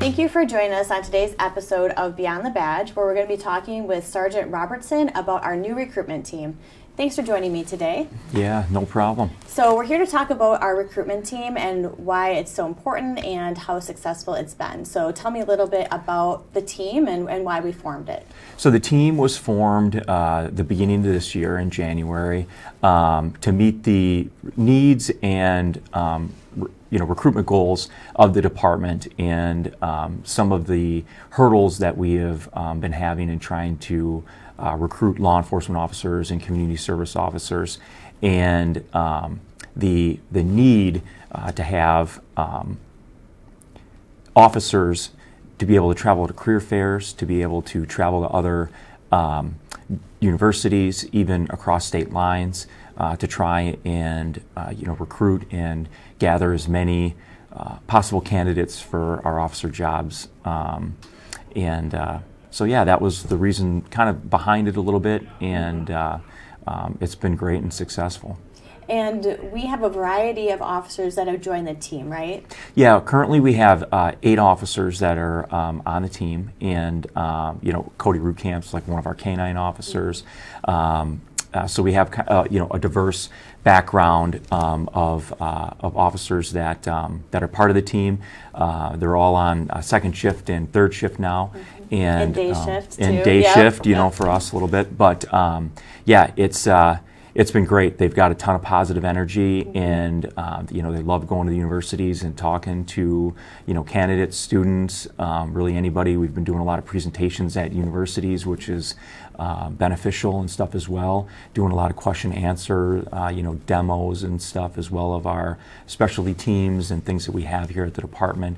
Thank you for joining us on today's episode of Beyond the Badge, where we're going to be talking with Sergeant Robertson about our new recruitment team. Thanks for joining me today. Yeah, no problem. So we're here to talk about our recruitment team and why it's so important and how successful it's been. So tell me a little bit about the team and why we formed it. So the team was formed the beginning of this year in January to meet the needs and recruitment goals of the department and some of the hurdles that we have been having in trying to recruit law enforcement officers and community service officers, and the need to have officers to be able to travel to career fairs, to be able to travel to other universities, even across state lines, to try and recruit and gather as many possible candidates for our officer jobs. So yeah, that was the reason kind of behind it a little bit, and it's been great and successful. And we have a variety of officers that have joined the team, right? Yeah, currently we have 8 officers that are on the team, and Cody Rootcamp's like one of our K-9 officers. So we have a diverse background of officers that are part of the team. They're all on second shift and third shift now, and day shift too. And day shift, for us a little bit. But it's been great. They've got a ton of positive energy, and they love going to the universities and talking to candidates, students, really anybody. We've been doing a lot of presentations at universities, which is beneficial and stuff as well. Doing a lot of question answer, demos and stuff as well of our specialty teams and things that we have here at the department.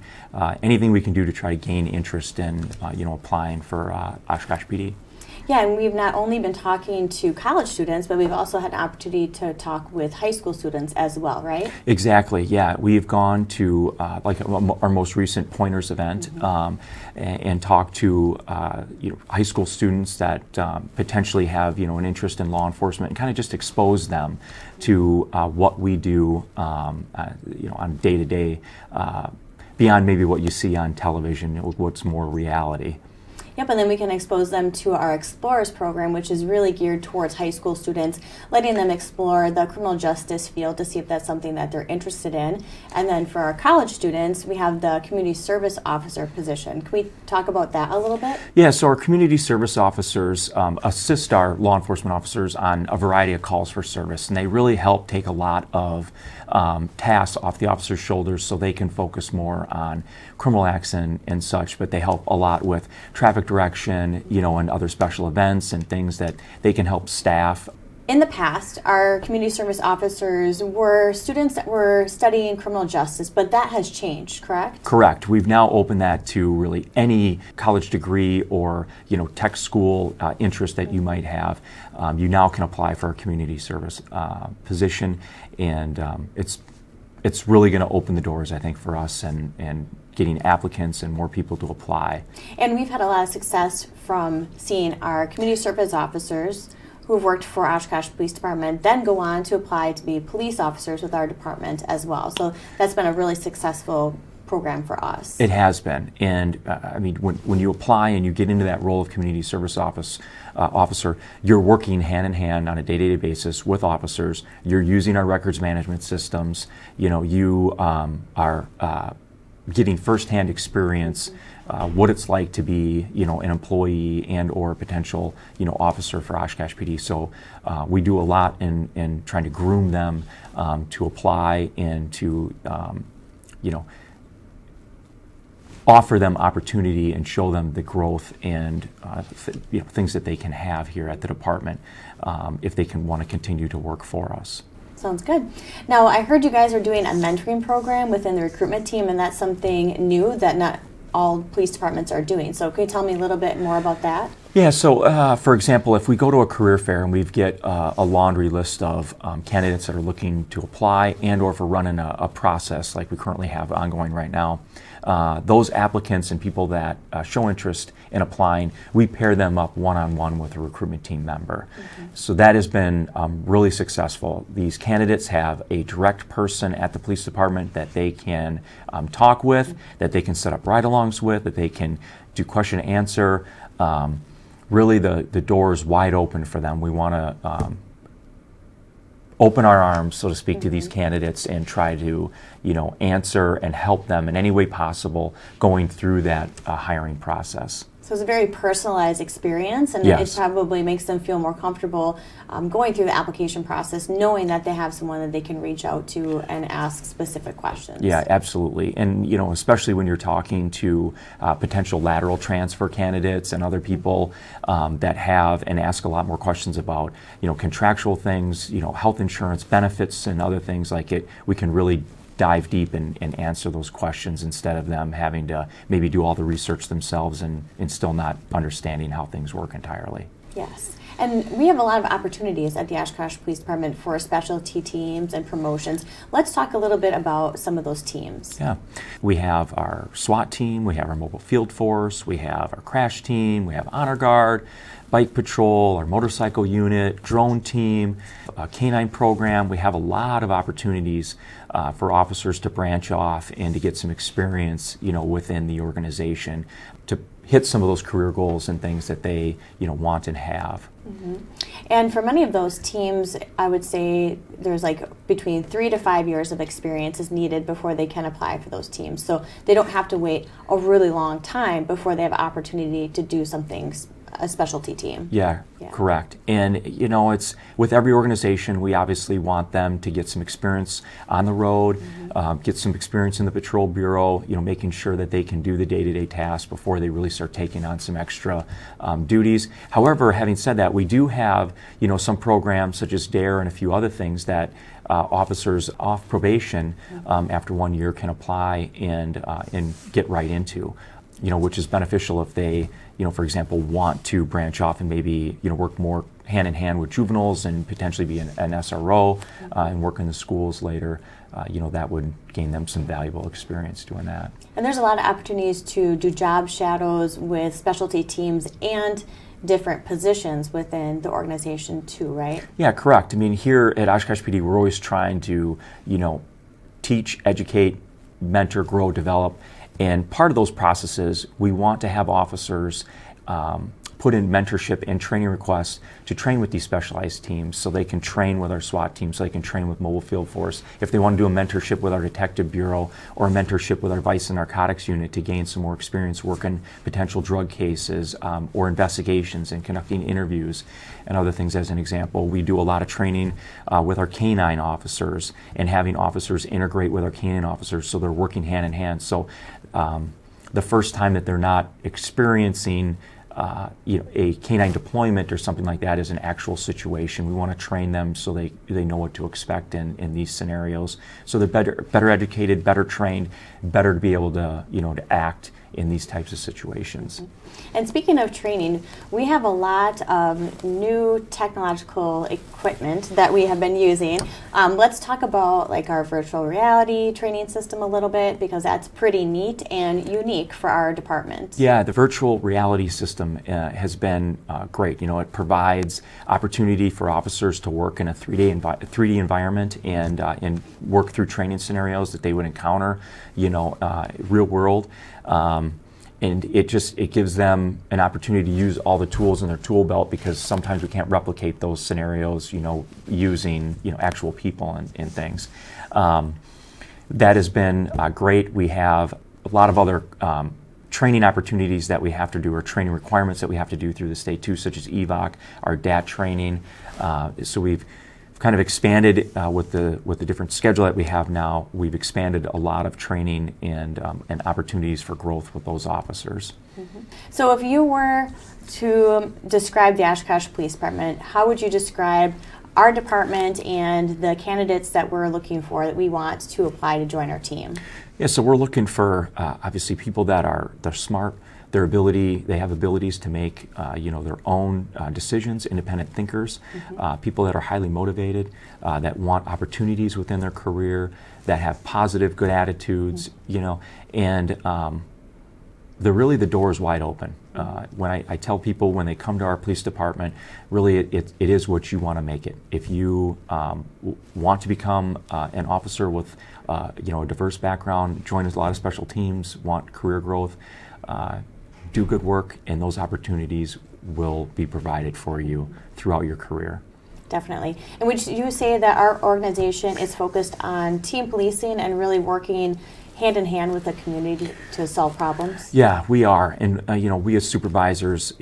Anything we can do to try to gain interest in applying for Oshkosh PD. Yeah, and we've not only been talking to college students, but we've also had an opportunity to talk with high school students as well, right? Exactly, yeah. We've gone to our most recent Pointers event and talked to high school students that potentially have an interest in law enforcement, and kind of just expose them to what we do on a day-to-day, beyond maybe what you see on television, what's more reality. Yep, and then we can expose them to our Explorers program, which is really geared towards high school students, letting them explore the criminal justice field to see if that's something that they're interested in. And then for our college students, we have the community service officer position. Can we talk about that a little bit? Yeah, so our community service officers assist our law enforcement officers on a variety of calls for service, and they really help take a lot of tasks off the officer's shoulders so they can focus more on criminal acts and such, but they help a lot with traffic direction, and other special events and things that they can help staff. In the past, our community service officers were students that were studying criminal justice, but that has changed, correct? Correct. We've now opened that to really any college degree or tech school interest that you might have. You now can apply for a community service position, and it's really going to open the doors, I think, for us and getting applicants and more people to apply. And we've had a lot of success from seeing our community service officers who've worked for Oshkosh Police Department then go on to apply to be police officers with our department as well. So that's been a really successful program for us. It has been, and when you apply and you get into that role of community service officer, you're working hand in hand on a day-to-day basis with officers. You're using our records management systems. You are getting firsthand experience, what it's like to be, an employee and or potential, officer for Oshkosh PD. So we do a lot in trying to groom them to apply and to, offer them opportunity and show them the growth and things that they can have here at the department if they want to continue to work for us. Sounds good. Now, I heard you guys are doing a mentoring program within the recruitment team, and that's something new that not all police departments are doing. So can you tell me a little bit more about that? Yeah, so for example, if we go to a career fair and we get a laundry list of candidates that are looking to apply, and or if we're running a process like we currently have ongoing right now, those applicants and people that show interest in applying, we pair them up one-on-one with a recruitment team member. So that has been really successful. These candidates have a direct person at the police department that they can talk with, that they can set up ride-alongs with, that they can do question and answer. Really the door is wide open for them. We want to open our arms, so to speak, to these candidates and try to, answer and help them in any way possible going through that hiring process. So it's a very personalized experience, and Yes. it probably makes them feel more comfortable going through the application process, knowing that they have someone that they can reach out to and ask specific questions. Yeah, absolutely. And, especially when you're talking to potential lateral transfer candidates and other people that have and ask a lot more questions about, contractual things, health insurance, benefits, and other things like it, we can really dive deep and answer those questions instead of them having to maybe do all the research themselves and still not understanding how things work entirely. Yes. And we have a lot of opportunities at the Oshkosh Police Department for specialty teams and promotions. Let's talk a little bit about some of those teams. Yeah. We have our SWAT team, we have our mobile field force, we have our crash team, we have honor guard, bike patrol, our motorcycle unit, drone team, a canine program. We have a lot of opportunities for officers to branch off and to get some experience, within the organization to hit some of those career goals and things that they, want and have. And for many of those teams, I would say there's between 3 to 5 years of experience is needed before they can apply for those teams. So they don't have to wait a really long time before they have opportunity to do something, a specialty team. Yeah, correct. And it's with every organization, we obviously want them to get some experience on the road, get some experience in the patrol bureau, making sure that they can do the day-to-day tasks before they really start taking on some extra duties. However, having said that, we do have some programs such as DARE and a few other things that officers off probation after 1 year can apply and get right into. Which is beneficial if they, for example, want to branch off and maybe, work more hand in hand with juveniles and potentially be an SRO and work in the schools later. That would gain them some valuable experience doing that. And there's a lot of opportunities to do job shadows with specialty teams and different positions within the organization too, right? Yeah, correct. I mean, here at Oshkosh PD, we're always trying to, teach, educate, mentor, grow, develop. And part of those processes, we want to have officers put in mentorship and training requests to train with these specialized teams so they can train with our SWAT team, so they can train with mobile field force. If they want to do a mentorship with our detective bureau or a mentorship with our vice and narcotics unit to gain some more experience working potential drug cases or investigations and conducting interviews and other things. As an example, we do a lot of training with our canine officers and having officers integrate with our canine officers so they're working hand in hand. So the first time that they're not experiencing a canine deployment or something like that is an actual situation. We want to train them so they know what to expect in these scenarios. So they're better educated, better trained, better to be able to to act in these types of situations. And speaking of training, we have a lot of new technological equipment that we have been using. Let's talk about our virtual reality training system a little bit, because that's pretty neat and unique for our department. Yeah, the virtual reality system has been great. It provides opportunity for officers to work in a 3D environment and work through training scenarios that they would encounter, real world. And it gives them an opportunity to use all the tools in their tool belt, because sometimes we can't replicate those scenarios, using actual people and things. That has been great. We have a lot of other training opportunities that we have to do, or training requirements that we have to do through the state too, such as EVOC, our DAT training. So we've kind of expanded with the different schedule that we have now. We've expanded a lot of training and opportunities for growth with those officers. So if you were to describe the Oshkosh Police Department, how would you describe our department and the candidates that we're looking for, that we want to apply to join our team? Yeah, so we're looking for obviously people that they're smart, They have abilities to make their own decisions, independent thinkers, people that are highly motivated, that want opportunities within their career, that have positive, good attitudes, and the door is wide open. When I tell people when they come to our police department, really it is what you want to make it. If you want to become an officer with a diverse background, join a lot of special teams, want career growth, do good work, and those opportunities will be provided for you throughout your career. Definitely. And would you say that our organization is focused on team policing and really working hand in hand with the community to solve problems? Yeah, we are, and we as supervisors,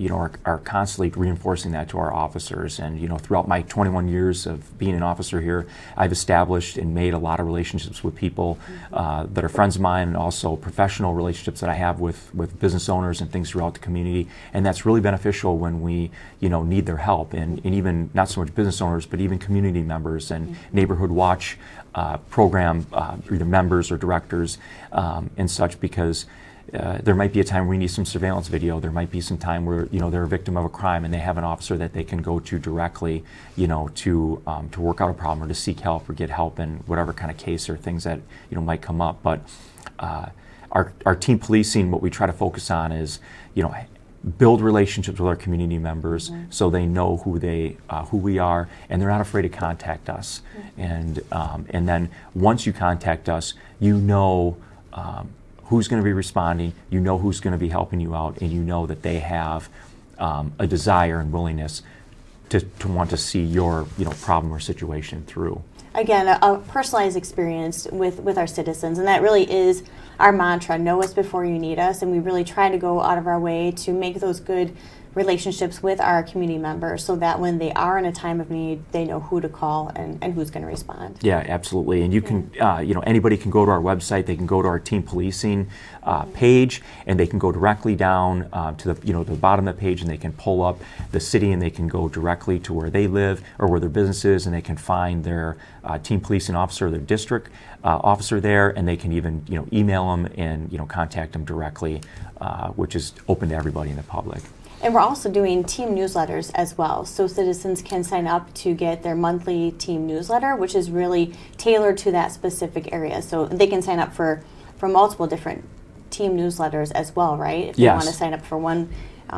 are constantly reinforcing that to our officers. And throughout my 21 years of being an officer here, I've established and made a lot of relationships with people that are friends of mine, and also professional relationships that I have with business owners and things throughout the community. And that's really beneficial when we, need their help, and even not so much business owners, but even community members and neighborhood watch program, either members or directors and such, because there might be a time where we need some surveillance video. There might be some time where they're a victim of a crime and they have an officer that they can go to directly, to work out a problem or to seek help or get help in whatever kind of case or things that might come up. But our team policing, what we try to focus on is build relationships with our community members so they know who we are, and they're not afraid to contact us. And then once you contact us, who's going to be responding, who's going to be helping you out, and that they have a desire and willingness to want to see your problem or situation through. Again, a personalized experience with our citizens, and that really is our mantra: know us before you need us. And we really try to go out of our way to make those good relationships with our community members so that when they are in a time of need, they know who to call and who's going to respond. Yeah, absolutely. And you can, anybody can go to our website. They can go to our team policing page, and they can go directly down to the bottom of the page, and they can pull up the city, and they can go directly to where they live or where their business is, and they can find their team policing officer, their district officer there, and they can even email them and contact them directly, which is open to everybody in the public. And we're also doing team newsletters as well, so citizens can sign up to get their monthly team newsletter, which is really tailored to that specific area. So they can sign up for multiple different team newsletters as well, right? If they want to sign up for one,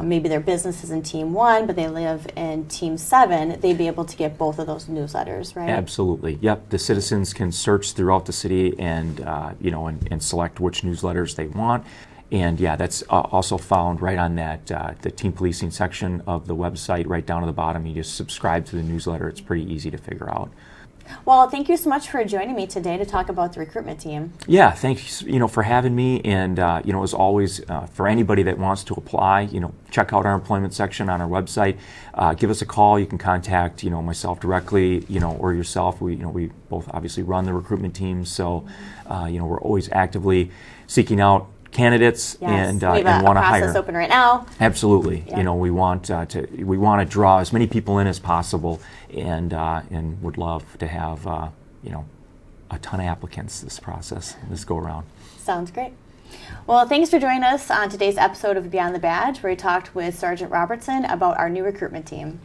maybe their business is in Team 1, but they live in Team 7, they'd be able to get both of those newsletters, right? Absolutely. Yep. The citizens can search throughout the city and and select which newsletters they want. And that's also found right on that the team policing section of the website, right down to the bottom. You just subscribe to the newsletter. It's pretty easy to figure out. Well, thank you so much for joining me today to talk about the recruitment team. Yeah, thanks for having me. And as always, for anybody that wants to apply, check out our employment section on our website. Give us a call. You can contact myself directly, or yourself. We both obviously run the recruitment team, so we're always actively seeking out candidates and want to hire. We have a process open right now. Absolutely. Yeah. We want to draw as many people in as possible, and would love to have a ton of applicants this go around. Sounds great. Well, thanks for joining us on today's episode of Beyond the Badge, where we talked with Sergeant Robertson about our new recruitment team.